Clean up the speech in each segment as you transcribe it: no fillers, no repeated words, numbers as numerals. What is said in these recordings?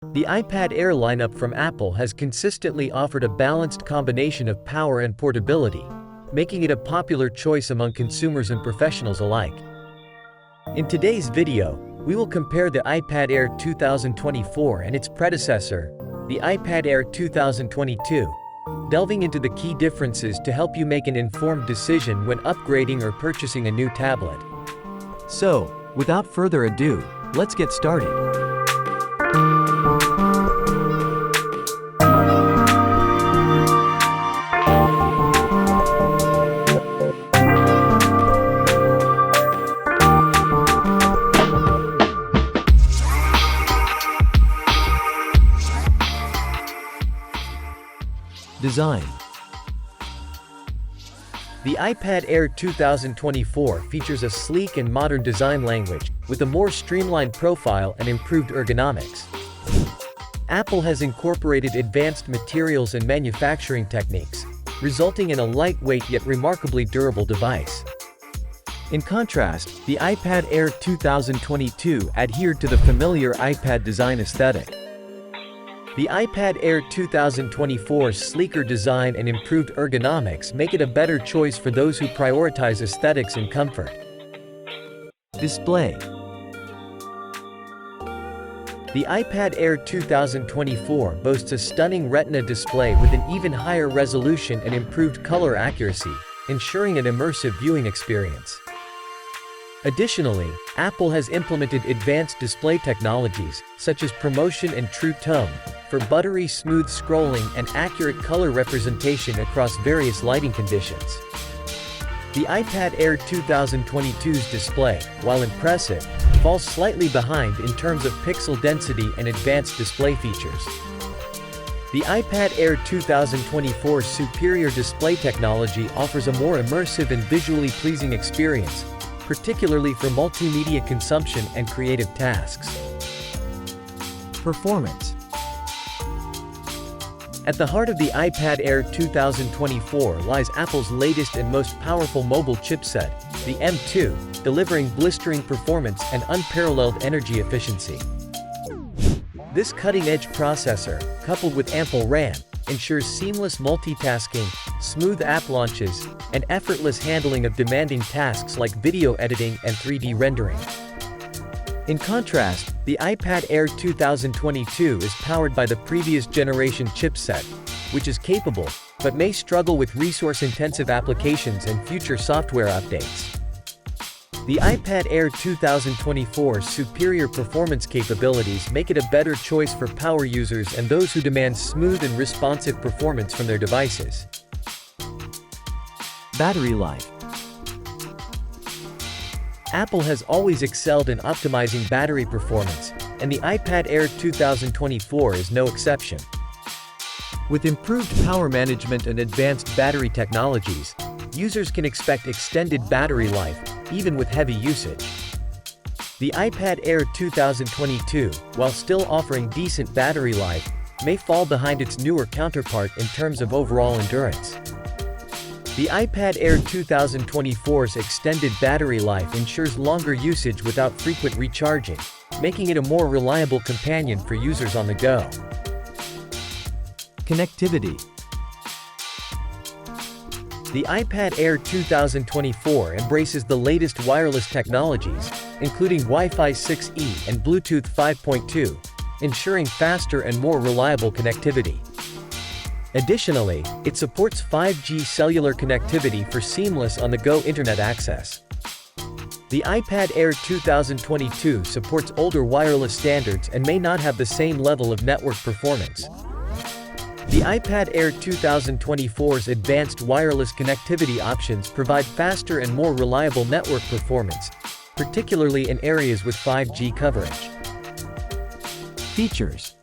The iPad Air lineup from Apple has consistently offered a balanced combination of power and portability, making it a popular choice among consumers and professionals alike. In today's video, we will compare the iPad Air 2024 and its predecessor, the iPad Air 2022, delving into the key differences to help you make an informed decision when upgrading or purchasing a new tablet. So, without further ado, let's get started. Design. The iPad Air 2024 features a sleek and modern design language, with a more streamlined profile and improved ergonomics. Apple has incorporated advanced materials and manufacturing techniques, resulting in a lightweight yet remarkably durable device. In contrast, the iPad Air 2022 adhered to the familiar iPad design aesthetic. The iPad Air 2024's sleeker design and improved ergonomics make it a better choice for those who prioritize aesthetics and comfort. Display. The iPad Air 2024 boasts a stunning Retina display with an even higher resolution and improved color accuracy, ensuring an immersive viewing experience. Additionally, Apple has implemented advanced display technologies, such as ProMotion and True Tone, for buttery smooth scrolling and accurate color representation across various lighting conditions. The iPad Air 2022's display, while impressive, falls slightly behind in terms of pixel density and advanced display features. The iPad Air 2024's superior display technology offers a more immersive and visually pleasing experience, particularly for multimedia consumption and creative tasks. Performance. At the heart of the iPad Air 2024 lies Apple's latest and most powerful mobile chipset, the M2, delivering blistering performance and unparalleled energy efficiency. This cutting-edge processor, coupled with ample RAM, ensures seamless multitasking, smooth app launches, and effortless handling of demanding tasks like video editing and 3D rendering. In contrast, the iPad Air 2022 is powered by the previous generation chipset, which is capable, but may struggle with resource-intensive applications and future software updates. The iPad Air 2024's superior performance capabilities make it a better choice for power users and those who demand smooth and responsive performance from their devices. Battery life. Apple has always excelled in optimizing battery performance, and the iPad Air 2024 is no exception. With improved power management and advanced battery technologies, users can expect extended battery life, even with heavy usage. The iPad Air 2022, while still offering decent battery life, may fall behind its newer counterpart in terms of overall endurance. The iPad Air 2024's extended battery life ensures longer usage without frequent recharging, making it a more reliable companion for users on the go. Connectivity. The iPad Air 2024 embraces the latest wireless technologies, including Wi-Fi 6E and Bluetooth 5.2, ensuring faster and more reliable connectivity. Additionally, it supports 5G cellular connectivity for seamless on-the-go internet access. The iPad Air 2022 supports older wireless standards and may not have the same level of network performance. The iPad Air 2024's advanced wireless connectivity options provide faster and more reliable network performance, particularly in areas with 5G coverage. Features.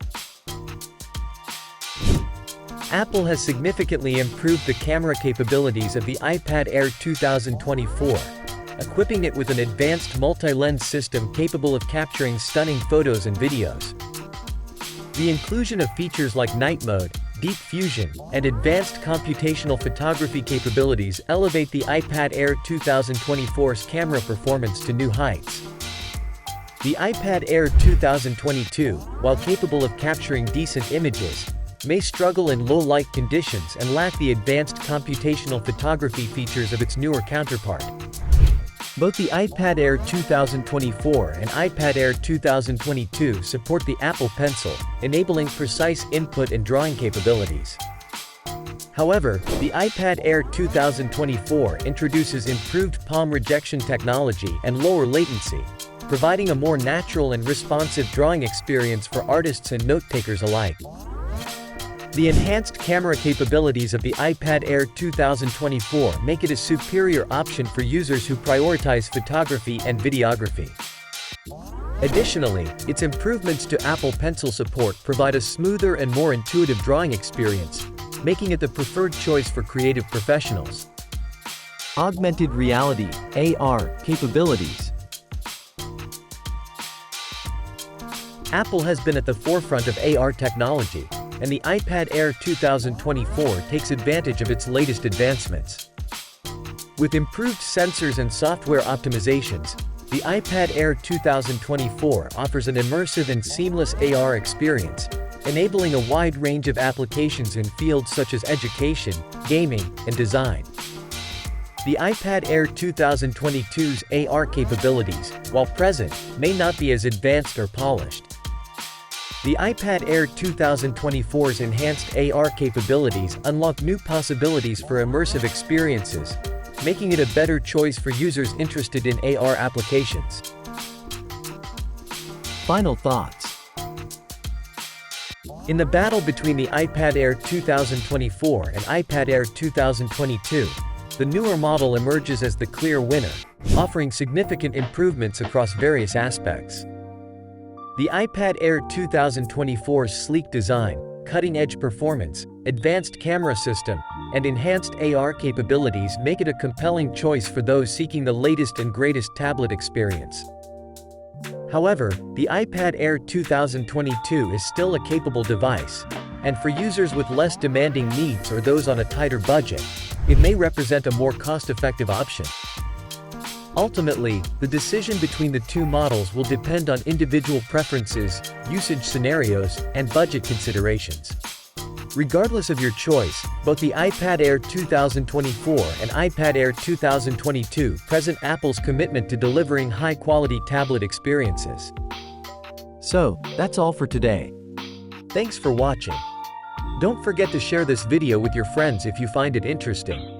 Apple has significantly improved the camera capabilities of the iPad Air 2024, equipping it with an advanced multi-lens system capable of capturing stunning photos and videos. The inclusion of features like night mode, deep fusion, and advanced computational photography capabilities elevate the iPad Air 2024's camera performance to new heights. The iPad Air 2022, while capable of capturing decent images, may struggle in low light conditions and lack the advanced computational photography features of its newer counterpart. Both the iPad Air 2024 and iPad Air 2022 support the Apple Pencil, enabling precise input and drawing capabilities. However, the iPad Air 2024 introduces improved palm rejection technology and lower latency, providing a more natural and responsive drawing experience for artists and note-takers alike. The enhanced camera capabilities of the iPad Air 2024 make it a superior option for users who prioritize photography and videography. Additionally, its improvements to Apple Pencil support provide a smoother and more intuitive drawing experience, making it the preferred choice for creative professionals. Augmented reality (AR) capabilities. Apple has been at the forefront of AR technology, and the iPad Air 2024 takes advantage of its latest advancements. With improved sensors and software optimizations, the iPad Air 2024 offers an immersive and seamless AR experience, enabling a wide range of applications in fields such as education, gaming, and design. The iPad Air 2022's AR capabilities, while present, may not be as advanced or polished. The iPad Air 2024's enhanced AR capabilities unlock new possibilities for immersive experiences, making it a better choice for users interested in AR applications. Final thoughts. In the battle between the iPad Air 2024 and iPad Air 2022, the newer model emerges as the clear winner, offering significant improvements across various aspects. The iPad Air 2024's sleek design, cutting-edge performance, advanced camera system, and enhanced AR capabilities make it a compelling choice for those seeking the latest and greatest tablet experience. However, the iPad Air 2022 is still a capable device, and for users with less demanding needs or those on a tighter budget, it may represent a more cost-effective option. Ultimately, the decision between the two models will depend on individual preferences, usage scenarios, and budget considerations. Regardless of your choice, both the iPad Air 2024 and iPad Air 2022 present Apple's commitment to delivering high-quality tablet experiences. So, that's all for today. Thanks for watching. Don't forget to share this video with your friends if you find it interesting.